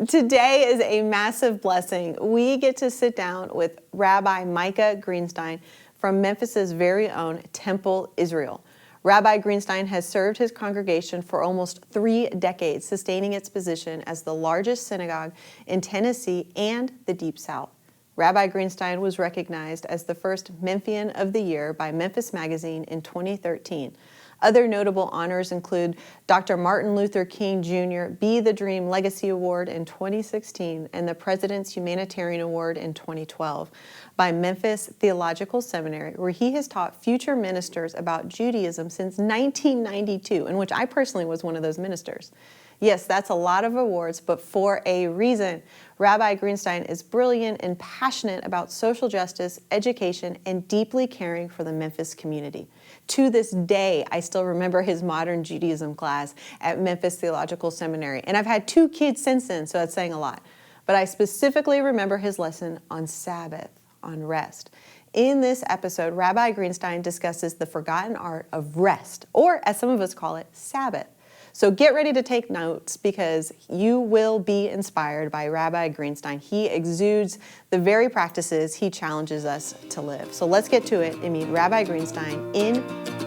Today is a massive blessing. We get to sit down with Rabbi Micah Greenstein from Memphis's very own Temple, Israel. Rabbi Greenstein has served his congregation for almost 3 decades, sustaining its position as the largest synagogue in Tennessee and the Deep South. Rabbi Greenstein was recognized as the first Memphian of the Year by Memphis Magazine in 2013. Other notable honors include Dr. Martin Luther King Jr. Be the Dream Legacy Award in 2016 and the President's Humanitarian Award in 2012 by Memphis Theological Seminary, where he has taught future ministers about Judaism since 1992, in which I personally was one of those ministers. Yes, that's a lot of awards, but for a reason. Rabbi Greenstein is brilliant and passionate about social justice, education, and deeply caring for the Memphis community. To this day, I still remember his modern Judaism class at Memphis Theological Seminary, and I've had 2 kids since then, so that's saying a lot. But I specifically remember his lesson on Sabbath, on rest. In this episode, Rabbi Greenstein discusses the forgotten art of rest, or as some of us call it, Sabbath. So get ready to take notes because you will be inspired by Rabbi Greenstein. He exudes the very practices he challenges us to live. So let's get to it and meet Rabbi Greenstein in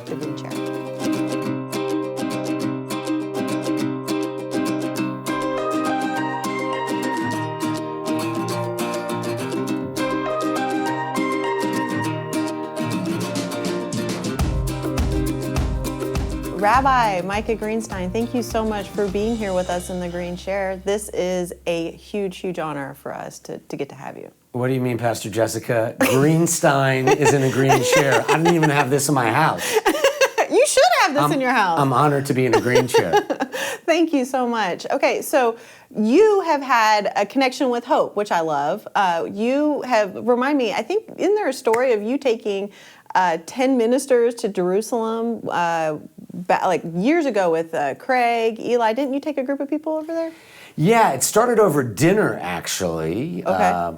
the Green Chair. Rabbi Micah Greenstein, thank you so much for being here with us in the Green Chair. This is a huge, huge honor for us to get to have you. What do you mean, Pastor Jessica? Greenstein is in a green chair. I don't even have this in my house. You should have this in your house. I'm honored to be in a green chair. Thank you so much. Okay, so you have had a connection with hope, which I love. You have, remind me, I think, isn't there a story of you taking 10 ministers to Jerusalem like years ago with Craig, Eli? Didn't you take a group of people over there? Yeah, it started over dinner, actually. Okay.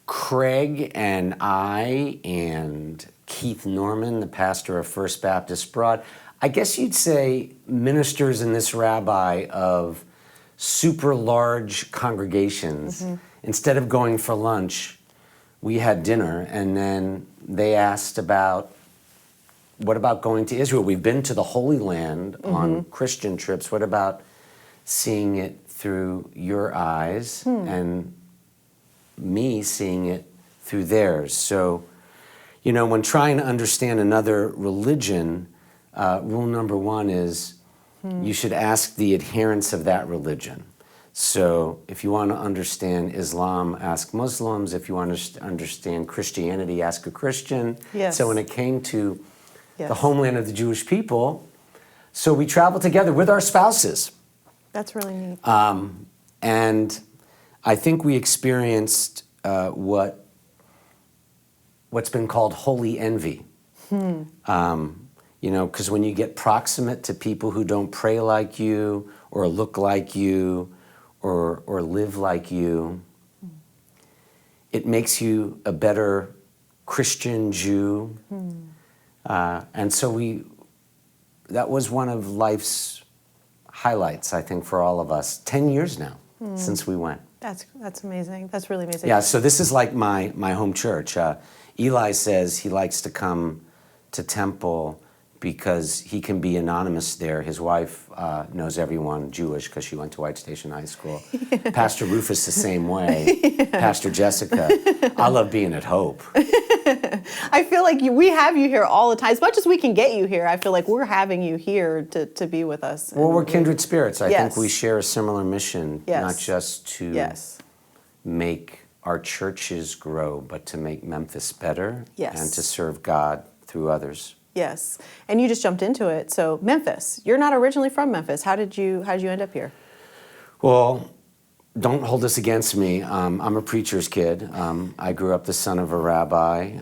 Craig and I and Keith Norman, the pastor of First Baptist Broad, I guess you'd say ministers in this rabbi of super large congregations. Mm-hmm. Instead of going for lunch, we had dinner, and then they asked about, what about going to Israel? We've been to the Holy Land on Christian trips. What about seeing it through your eyes and me seeing it through theirs? So, you know, when trying to understand another religion, rule number 1 is you should ask the adherents of that religion. So if you want to understand Islam, ask Muslims. If you want to understand Christianity, ask a Christian. Yes. So when it came to the homeland of the Jewish people, so we traveled together with our spouses. That's really neat. And I think we experienced what's been called holy envy. You know, because when you get proximate to people who don't pray like you or look like you or live like you, it makes you a better Christian Jew. And so that was one of life's highlights, I think, for all of us. 10 years now since we went. That's amazing. That's really amazing. Yeah, so this is like my home church. Eli says he likes to come to Temple because he can be anonymous there. His wife knows everyone Jewish because she went to White Station High School. Pastor Rufus the same way. Yeah. Pastor Jessica. I love being at Hope. I feel like we have you here all the time. As much as we can get you here, I feel like we're having you here to be with us. Well, we're kindred spirits. I think we share a similar mission, not just to make our churches grow, but to make Memphis better and to serve God through others. Yes, and you just jumped into it. So Memphis, you're not originally from Memphis. How did you end up here? Well, don't hold this against me. I'm a preacher's kid. I grew up the son of a rabbi.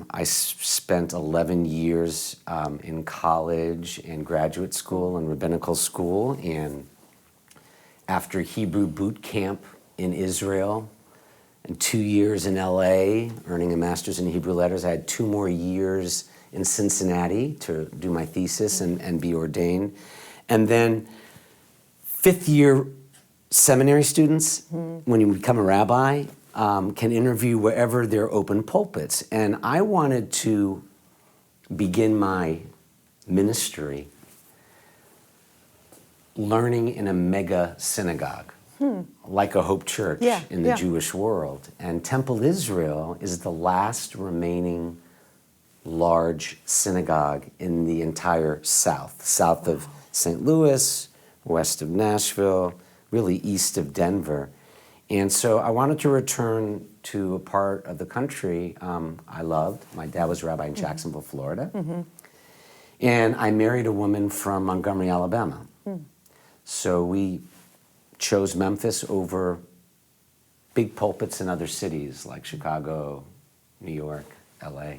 I spent 11 years in college and graduate school and rabbinical school. And after Hebrew boot camp in Israel and 2 years in LA, earning a master's in Hebrew letters, I had 2 more years in Cincinnati to do my thesis and be ordained. And then 5th year seminary students, when you become a rabbi, can interview wherever there are open pulpits. And I wanted to begin my ministry learning in a mega synagogue, like a Hope Church in the Jewish world. And Temple Israel is the last remaining large synagogue in the entire south of St. Louis, west of Nashville, really east of Denver. And so I wanted to return to a part of the country I loved. My dad was a rabbi in Jacksonville, Florida. And I married a woman from Montgomery, Alabama. So we chose Memphis over big pulpits in other cities like Chicago, New York, LA.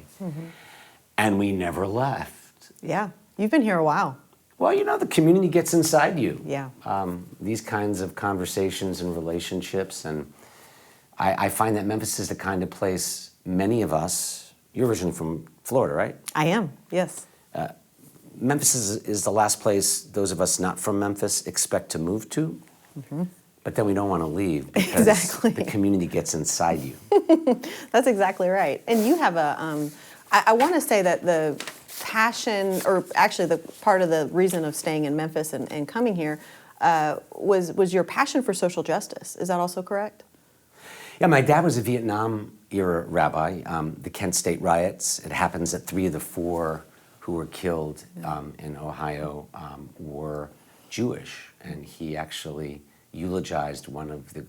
And we never left. Yeah, you've been here a while. Well, you know, the community gets inside you. Yeah. These kinds of conversations and relationships. And I find that Memphis is the kind of place many of us, you're originally from Florida, right? I am, yes. Memphis is the last place those of us not from Memphis expect to move to. But then we don't want to leave because the community gets inside you. That's exactly right. And you have a, I want to say that the passion, or actually the part of the reason of staying in Memphis and coming here was your passion for social justice. Is that also correct? Yeah, my dad was a Vietnam-era rabbi. The Kent State riots, it happens that 3 of the 4 who were killed in Ohio were Jewish. And he actually eulogized one of the,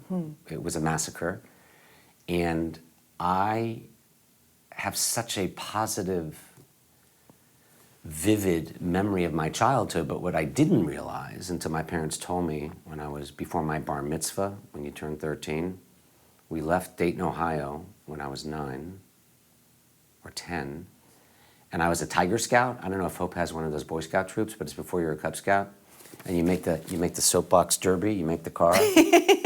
it was a massacre. And I have such a positive, vivid memory of my childhood, but what I didn't realize until my parents told me when I was, before my bar mitzvah, when you turn 13, we left Dayton, Ohio when I was 9 or 10, and I was a Tiger Scout. I don't know if Hope has one of those Boy Scout troops, but it's before you're a Cub Scout. And you make the soapbox derby, you make the car.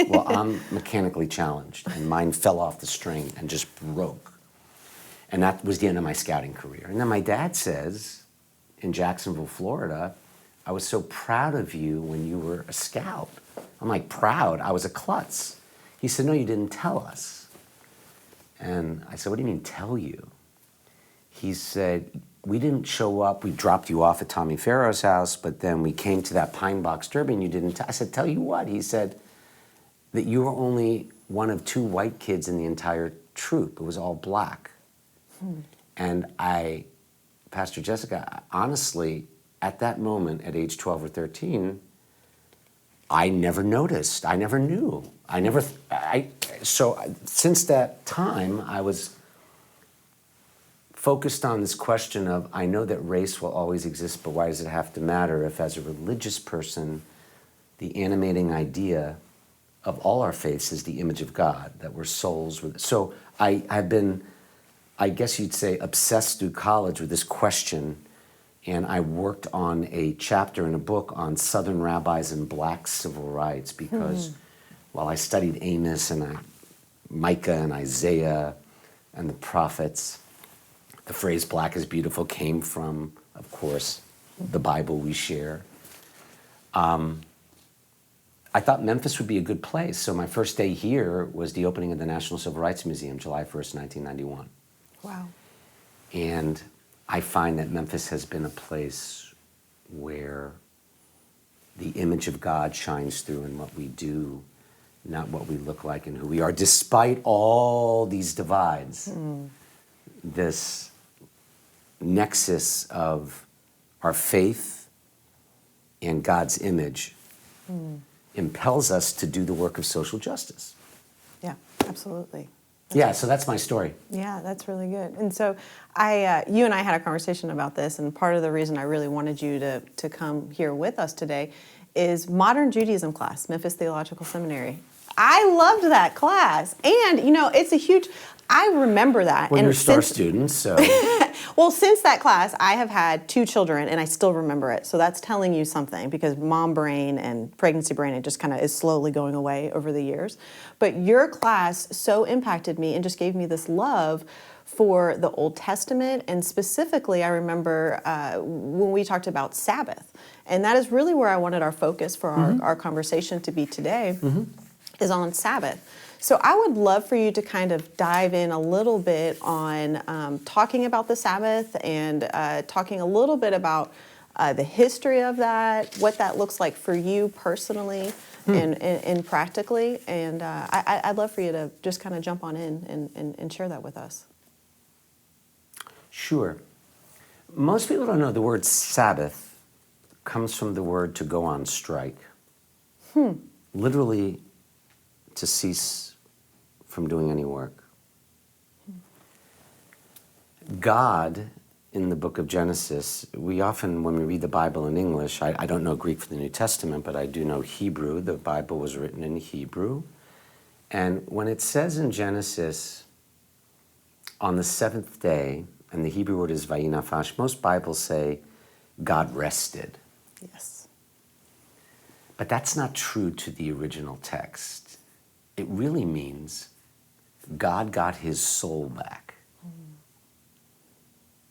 Well, I'm mechanically challenged, and mine fell off the string and just broke. And that was the end of my scouting career. And then my dad says, in Jacksonville, Florida, I was so proud of you when you were a scout. I'm like, proud? I was a klutz. He said, no, you didn't tell us. And I said, what do you mean, tell you? He said, we didn't show up, we dropped you off at Tommy Farrow's house, but then we came to that Pine Box Derby and you didn't I said, tell you what? He said, that you were only one of 2 white kids in the entire troop. It was all black. And Pastor Jessica, honestly, at that moment, at age 12 or 13, I never noticed. I never knew. So since that time, I was focused on this question of, I know that race will always exist, but why does it have to matter if, as a religious person, the animating idea of all our faiths is the image of God, that we're souls. So I've been, I guess you'd say, obsessed through college with this question, and I worked on a chapter in a book on Southern rabbis and black civil rights, because while I studied Amos and Micah and Isaiah and the prophets, the phrase black is beautiful came from, of course, the Bible we share. I thought Memphis would be a good place, so my first day here was the opening of the National Civil Rights Museum, July 1st, 1991. Wow. And I find that Memphis has been a place where the image of God shines through in what we do, not what we look like and who we are, despite all these divides. This nexus of our faith and God's image impels us to do the work of social justice. Yeah, absolutely. So that's my story. Yeah, that's really good. And so you and I had a conversation about this, and part of the reason I really wanted you to come here with us today is Modern Judaism class, Memphis Theological Seminary. I loved that class. And, it's a huge, I remember that. Well, and you're a star student, so. Well, since that class, I have had 2 children, and I still remember it. So that's telling you something, because mom brain and pregnancy brain, it just kind of is slowly going away over the years. But your class so impacted me and just gave me this love for the Old Testament. And specifically, I remember when we talked about Sabbath. And that is really where I wanted our focus for our conversation to be today. is on Sabbath. So I would love for you to kind of dive in a little bit on talking about the Sabbath and talking a little bit about the history of that, what that looks like for you personally and practically. And I'd love for you to just kind of jump on in and share that with us. Sure. Most people don't know the word Sabbath comes from the word to go on strike. Literally, to cease from doing any work. God, in the book of Genesis, we often, when we read the Bible in English, I don't know Greek for the New Testament, but I do know Hebrew. The Bible was written in Hebrew. And when it says in Genesis, on the seventh day, and the Hebrew word is vayinafash, most Bibles say God rested. Yes. But that's not true to the original text. It really means God got his soul back.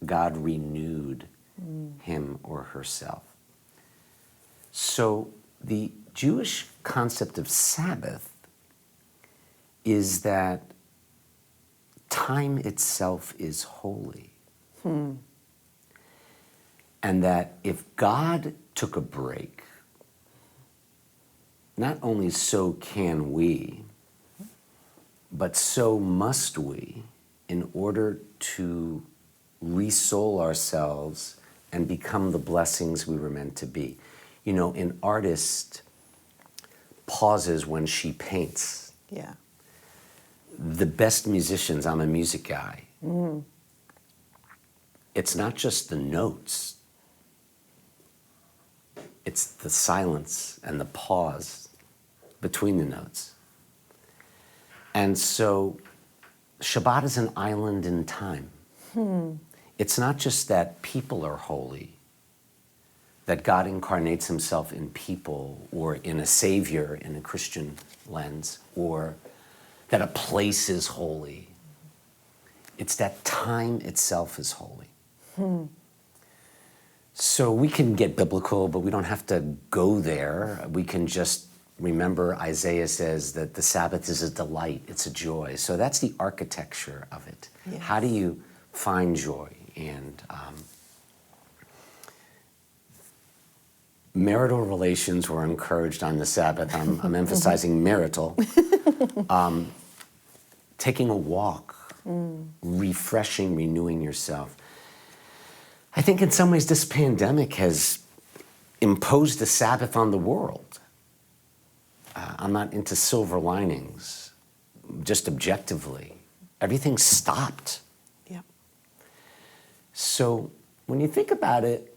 God renewed him or herself. So the Jewish concept of Sabbath is that time itself is holy. And that if God took a break, not only so can we, but so must we in order to re-soul ourselves and become the blessings we were meant to be. You know, an artist pauses when she paints. Yeah. The best musicians, I'm a music guy. It's not just the notes. It's the silence and the pause between the notes. And so Shabbat is an island in time. It's not just that people are holy, that God incarnates himself in people or in a savior in a Christian lens, or that a place is holy. It's that time itself is holy. So we can get biblical, but we don't have to go there. We can just remember Isaiah says that the Sabbath is a delight, it's a joy. So that's the architecture of it. Yes. How do you find joy? And marital relations were encouraged on the Sabbath. I'm emphasizing marital. Taking a walk, refreshing, renewing yourself. I think in some ways this pandemic has imposed a Sabbath on the world. I'm not into silver linings, just objectively. Everything stopped. Yep. So when you think about it,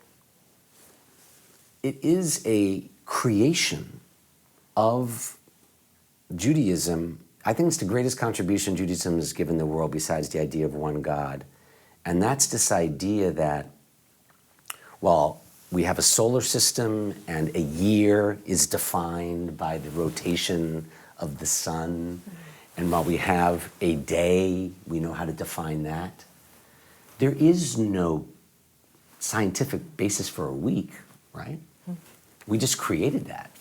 it is a creation of Judaism. I think it's the greatest contribution Judaism has given the world besides the idea of one God. And that's this idea that, well, we have a solar system and a year is defined by the rotation of the sun. And while we have a day, we know how to define that. There is no scientific basis for a week, right? We just created that.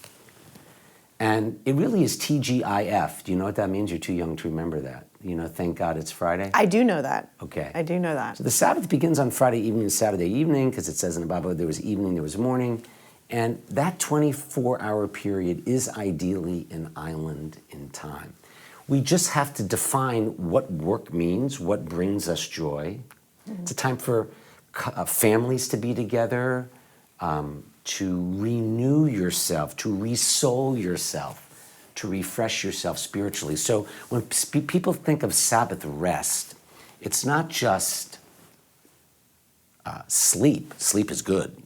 And it really is TGIF. Do you know what that means? You're too young to remember that. You know, thank God it's Friday? I do know that. Okay. I do know that. So the Sabbath begins on Friday evening and Saturday evening, because it says in the Bible there was evening, there was morning. And that 24-hour period is ideally an island in time. We just have to define what work means, what brings us joy. It's a time for families to be together, to renew yourself, to re-soul yourself, to refresh yourself spiritually. So when people think of Sabbath rest, it's not just sleep. Sleep is good.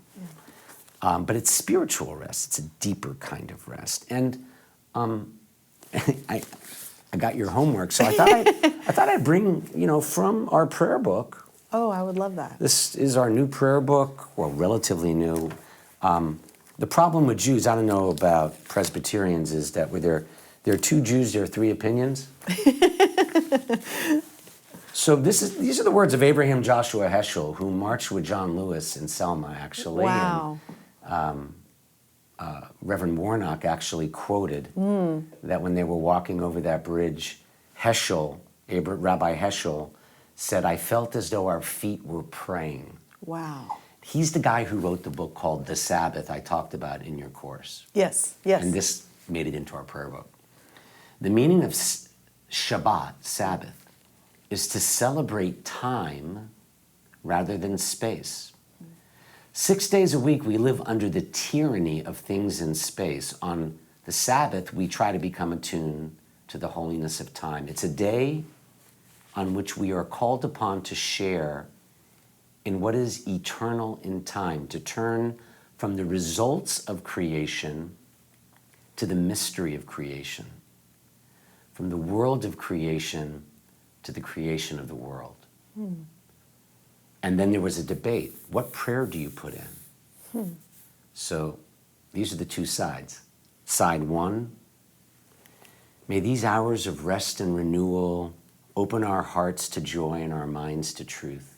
But it's spiritual rest. It's a deeper kind of rest. And I got your homework, so I thought I'd bring, from our prayer book. Oh, I would love that. This is our new prayer book, well, relatively new. The problem with Jews, I don't know about Presbyterians, is that where there are two Jews, there are three opinions. So these are the words of Abraham Joshua Heschel, who marched with John Lewis in Selma, actually. Wow. And, Reverend Warnock actually quoted that when they were walking over that bridge, Rabbi Heschel said, "I felt as though our feet were praying." Wow. He's the guy who wrote the book called The Sabbath I talked about in your course. Yes, yes. And this made it into our prayer book. The meaning of Shabbat, Sabbath, is to celebrate time rather than space. 6 days a week, we live under the tyranny of things in space. On the Sabbath, we try to become attuned to the holiness of time. It's a day on which we are called upon to share in what is eternal in time, to turn from the results of creation to the mystery of creation, from the world of creation to the creation of the world. And then there was a debate. What prayer do you put in? So these are the two sides. Side one, may these hours of rest and renewal open our hearts to joy and our minds to truth.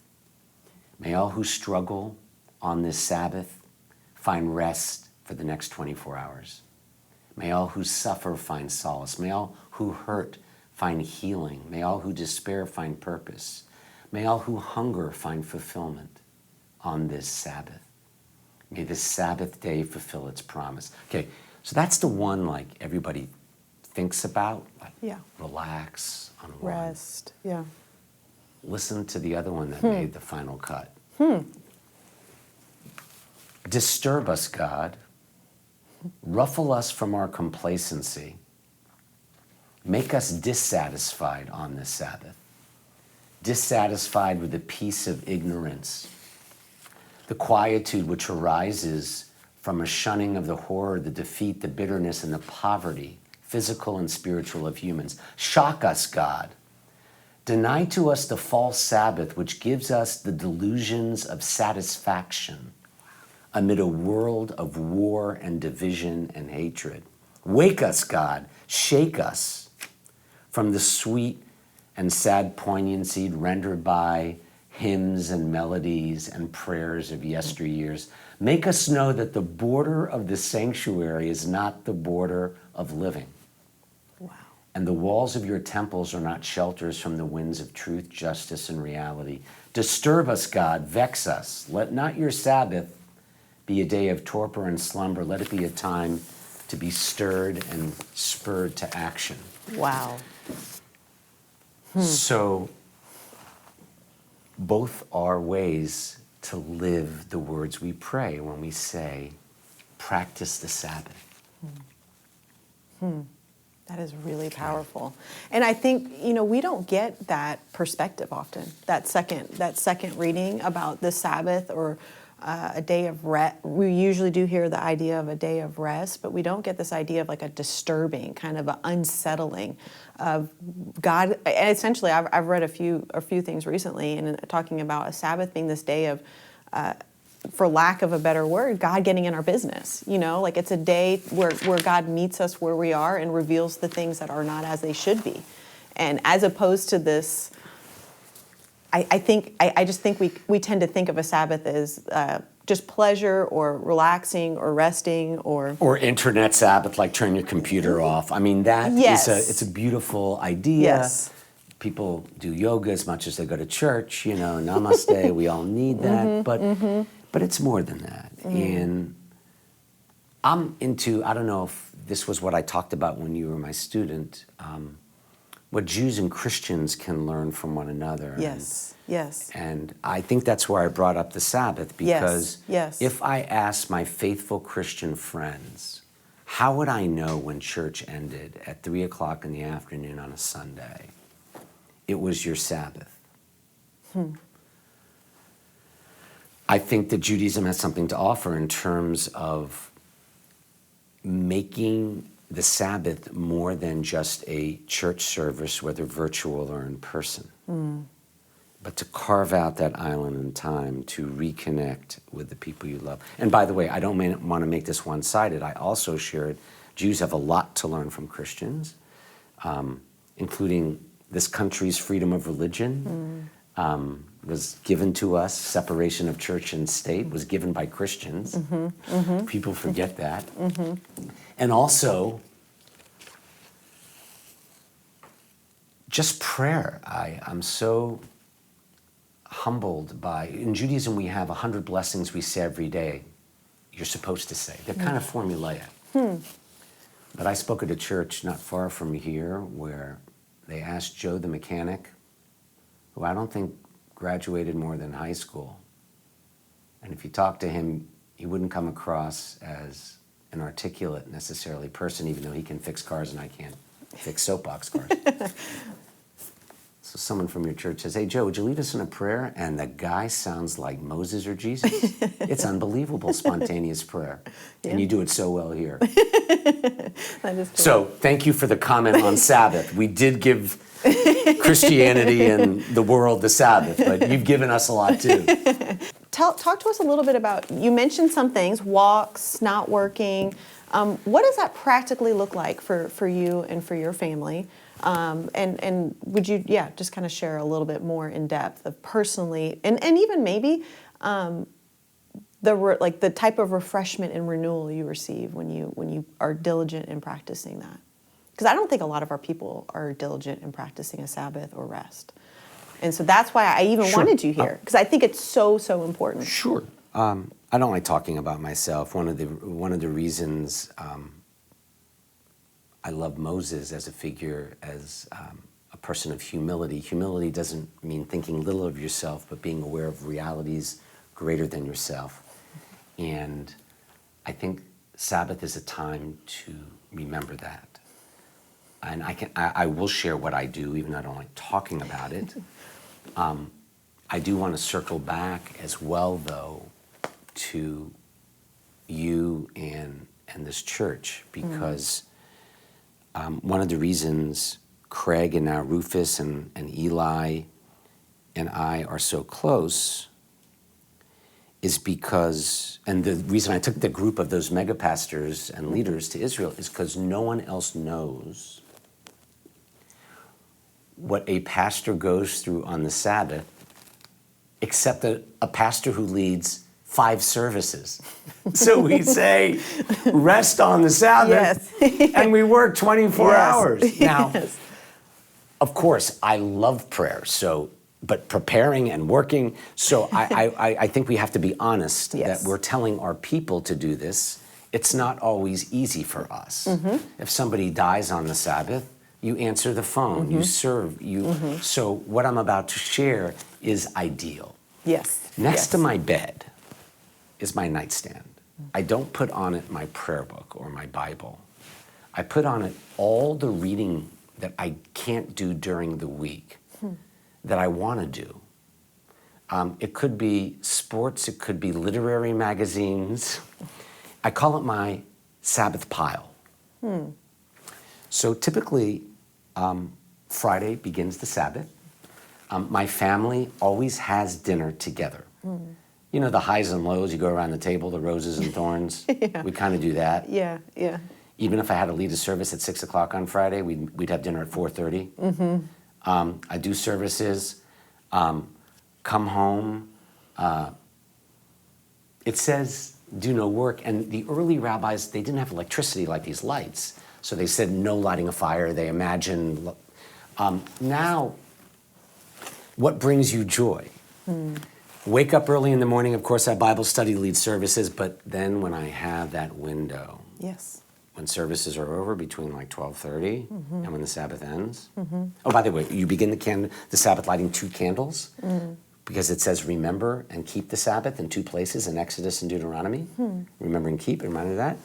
May all who struggle on this Sabbath find rest for the next 24 hours. May all who suffer find solace. May all who hurt find healing. May all who despair find purpose. May all who hunger find fulfillment on this Sabbath. May this Sabbath day fulfill its promise. Okay, so that's the one like everybody thinks about, like relax, unwind. Rest, yeah. Listen to the other one that made the final cut. Disturb us, God. Ruffle us from our complacency. Make us dissatisfied on this Sabbath. Dissatisfied with the peace of ignorance, the quietude which arises from a shunning of the horror, the defeat, the bitterness, and the poverty, physical and spiritual, of humans. Shock us, God. Deny to us the false Sabbath which gives us the delusions of satisfaction amid a world of war and division and hatred. Wake us, God. Shake us from the sweet and sad poignancy rendered by hymns and melodies and prayers of yesteryears. Make us know that the border of the sanctuary is not the border of living. Wow. And the walls of your temples are not shelters from the winds of truth, justice, and reality. Disturb us, God, vex us. Let not your Sabbath be a day of torpor and slumber. Let it be a time to be stirred and spurred to action. Wow. So both are ways to live the words we pray when we say, practice the Sabbath. That is really powerful. And I think, we don't get that perspective often, that second reading about the Sabbath or a day of rest. We usually do hear the idea of a day of rest, but we don't get this idea of like a disturbing, kind of an unsettling of God. And essentially, I've read a few things recently and talking about a Sabbath being this day of, for lack of a better word, God getting in our business. Like it's a day where God meets us where we are and reveals the things that are not as they should be. And as opposed to this, I just think we tend to think of a Sabbath as just pleasure or relaxing or resting or internet Sabbath, like turn your computer off. I mean, that it's a beautiful idea. Yes. People do yoga as much as they go to church, namaste, we all need that, but it's more than that. And I'm into, I don't know if this was what I talked about when you were my student, what Jews and Christians can learn from one another. Yes. And I think that's where I brought up the Sabbath, because Yes. if I asked my faithful Christian friends, how would I know when church ended at 3 o'clock in the afternoon on a Sunday? It was your Sabbath. I think that Judaism has something to offer in terms of making the Sabbath more than just a church service, whether virtual or in person, but to carve out that island in time to reconnect with the people you love. And by the way, I don't want to make this one-sided. I also shared Jews have a lot to learn from Christians, including this country's freedom of religion, was given to us. Separation of church and state was given by Christians. People forget that. And also, just prayer. I'm so humbled by, in Judaism we have 100 blessings we say every day. You're supposed to say. They're kind of formulaic. But I spoke at a church not far from here where they asked Joe the mechanic, who I don't think graduated more than high school. And if you talk to him, he wouldn't come across as an articulate necessarily person, even though he can fix cars and I can't fix soapbox cars. So someone from your church says, hey, Joe, would you lead us in a prayer? And the guy sounds like Moses or Jesus. It's unbelievable, spontaneous prayer. Yeah. And you do it so well here. That is true. So thank you for the comment on Sabbath. We did give Christianity and the world the Sabbath, but you've given us a lot too. Talk to us a little bit about, you mentioned some things, walks, not working. What does that practically look like for you and for your family? And would you, just kind of share a little bit more in depth of personally, and even maybe the type of refreshment and renewal you receive when you are diligent in practicing that? Because I don't think a lot of our people are diligent in practicing a Sabbath or rest. And so that's why I even wanted you here, because I think it's so important. Sure. I don't like talking about myself. One of the reasons I love Moses as a figure, as a person of humility. Humility doesn't mean thinking little of yourself, but being aware of realities greater than yourself. And I think Sabbath is a time to remember that. And I will share what I do, even though I don't like talking about it. I do want to circle back as well, though, to you and this church, because one of the reasons Craig and now Rufus and Eli and I are so close is because, and the reason I took the group of those mega pastors and leaders to Israel is because no one else knows what a pastor goes through on the Sabbath except a pastor who leads 5 services. So we say, rest on the Sabbath, and we work 24 hours. Now, of course, I love prayer, but preparing and working, so I think we have to be honest that we're telling our people to do this. It's not always easy for us. If somebody dies on the Sabbath, you answer the phone, you serve, so what I'm about to share is ideal. Next to my bed is my nightstand. I don't put on it my prayer book or my Bible. I put on it all the reading that I can't do during the week that I want to do. It could be sports, it could be literary magazines. I call it my Sabbath pile. So typically, Friday begins the Sabbath. My family always has dinner together. You know, the highs and lows, you go around the table, the roses and thorns. We kind of do that. Even if I had to lead a service at 6 o'clock on Friday, we'd have dinner at 4:30. I do services, come home. It says do no work, and the early rabbis, they didn't have electricity like these lights, so they said no lighting a fire. They imagined, now, what brings you joy? Wake up early in the morning, of course, I Bible study, lead services, but then when I have that window, when services are over between like 12:30 and when the Sabbath ends. Oh, by the way, you begin the Sabbath lighting 2 candles because it says remember and keep the Sabbath in 2 places in Exodus and Deuteronomy. Remember and keep, remind of that.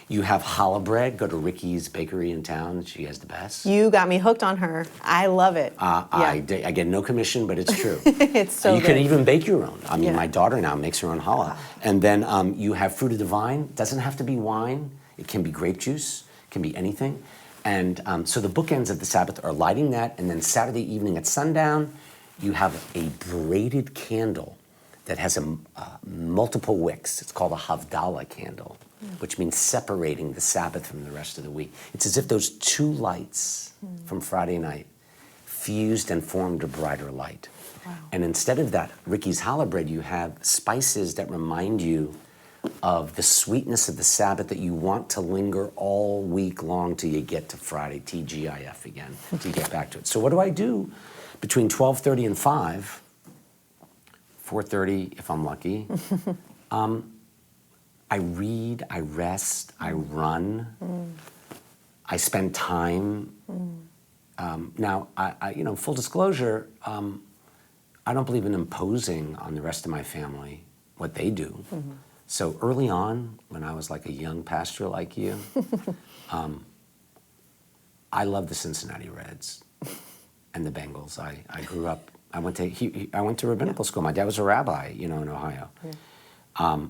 You have challah bread. Go to Ricky's Bakery in town. She has the best. You got me hooked on her. I love it. I get no commission, but it's true. It's so You good. can even bake your own. I mean, my daughter now makes her own challah. And then you have fruit of the vine. Doesn't have to be wine. It can be grape juice. It can be anything. And so the bookends of the Sabbath are lighting that. And then Saturday evening at sundown, you have a braided candle that has multiple wicks. It's called a Havdalah candle, which means separating the Sabbath from the rest of the week. It's as if those 2 lights from Friday night fused and formed a brighter light. Wow. And instead of that Ricky's challah bread, you have spices that remind you of the sweetness of the Sabbath that you want to linger all week long till you get to Friday, TGIF again, till you get back to it. So what do I do between 12:30 and 5, 4:30 if I'm lucky? I read, I rest, I run, I spend time. Now, full disclosure, I don't believe in imposing on the rest of my family what they do. So early on, when I was like a young pastor like you, I loved the Cincinnati Reds and the Bengals. I grew up. I went to rabbinical school. My dad was a rabbi, in Ohio. Yeah.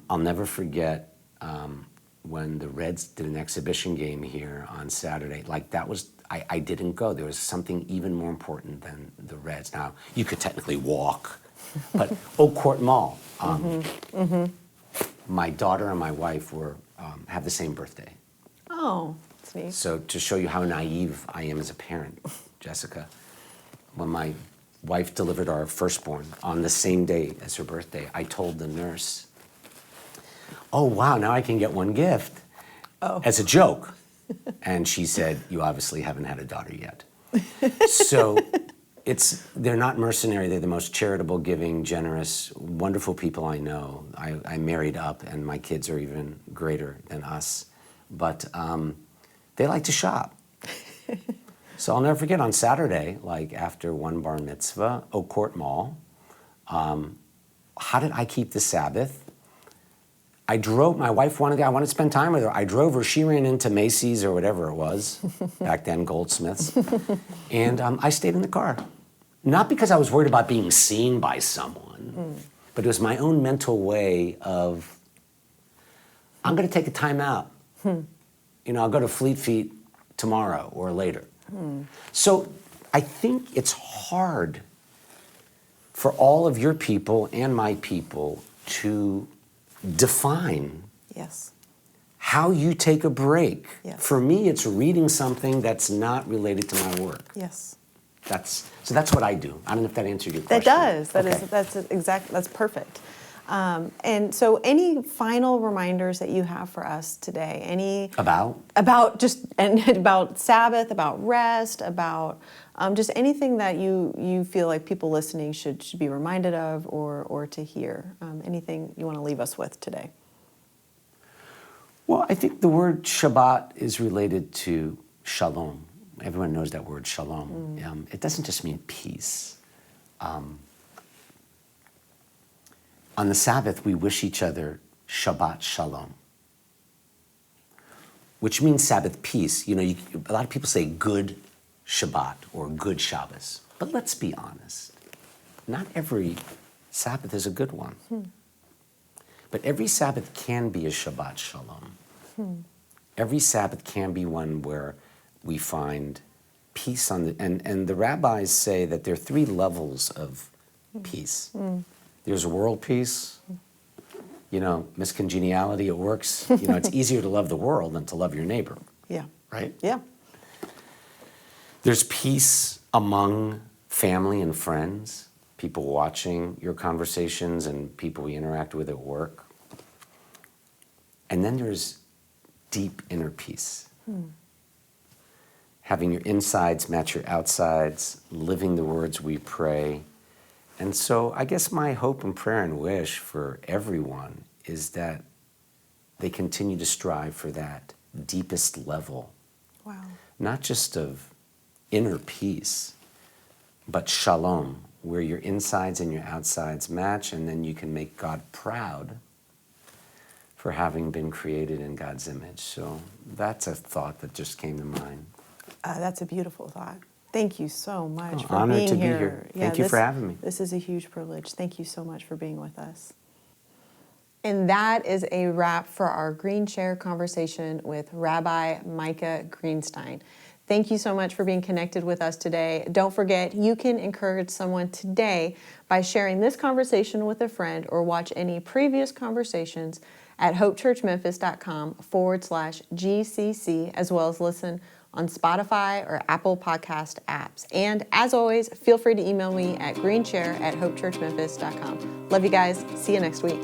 I'll never forget when the Reds did an exhibition game here on Saturday. Like that was. I didn't go. There was something even more important than the Reds. Now you could technically walk, but Oak Court Mall. My daughter and my wife have the same birthday. Oh, that's neat. So to show you how naive I am as a parent, Jessica, when my wife delivered our firstborn on the same day as her birthday, I told the nurse, "Oh, wow, now I can get one gift," as a joke. And she said, "You obviously haven't had a daughter yet." So they're not mercenary. They're the most charitable, giving, generous, wonderful people I know. I married up, and my kids are even greater than us. But they like to shop. So I'll never forget on Saturday, like after one bar mitzvah, Oak Court Mall. How did I keep the Sabbath? I drove. My wife I wanted to spend time with her. I drove her. She ran into Macy's or whatever it was back then, Goldsmiths, and I stayed in the car. Not because I was worried about being seen by someone, but it was my own mental way of, I'm going to take a time out. I'll go to Fleet Feet tomorrow or later. So I think it's hard for all of your people and my people to define how you take a break. Yes. For me, it's reading something that's not related to my work. Yes. That's what I do. I don't know if that answered your question. That does. That's perfect. And so, any final reminders that you have for us today? About Sabbath, about rest, about just anything that you feel like people listening should be reminded of or to hear. Anything you want to leave us with today? Well, I think the word Shabbat is related to shalom. Everyone knows that word, shalom. It doesn't just mean peace. On the Sabbath, we wish each other Shabbat Shalom, which means Sabbath peace. A lot of people say good Shabbat or good Shabbos. But let's be honest. Not every Sabbath is a good one. But every Sabbath can be a Shabbat Shalom. Every Sabbath can be one where we find peace and the rabbis say that there are 3 levels of peace. There's world peace, miscongeniality, it works. It's easier to love the world than to love your neighbor. Yeah. Right? Yeah. There's peace among family and friends, people watching your conversations and people we interact with at work. And then there's deep inner peace. Having your insides match your outsides, living the words we pray. And so I guess my hope and prayer and wish for everyone is that they continue to strive for that deepest level. Wow. Not just of inner peace, but shalom, where your insides and your outsides match, and then you can make God proud for having been created in God's image. So that's a thought that just came to mind. That's a beautiful thought. Thank you so much for honored being to here. be here. Thank you for having me. This is a huge privilege. Thank you so much for being with us. And that is a wrap for our Green Chair conversation with Rabbi Micah Greenstein. Thank you so much for being connected with us today. Don't forget, you can encourage someone today by sharing this conversation with a friend or watch any previous conversations at hopechurchmemphis.com/GCC, as well as listen on Spotify or Apple Podcast apps. And as always, feel free to email me at greenshare@hopechurchmemphis.com. Love you guys. See you next week.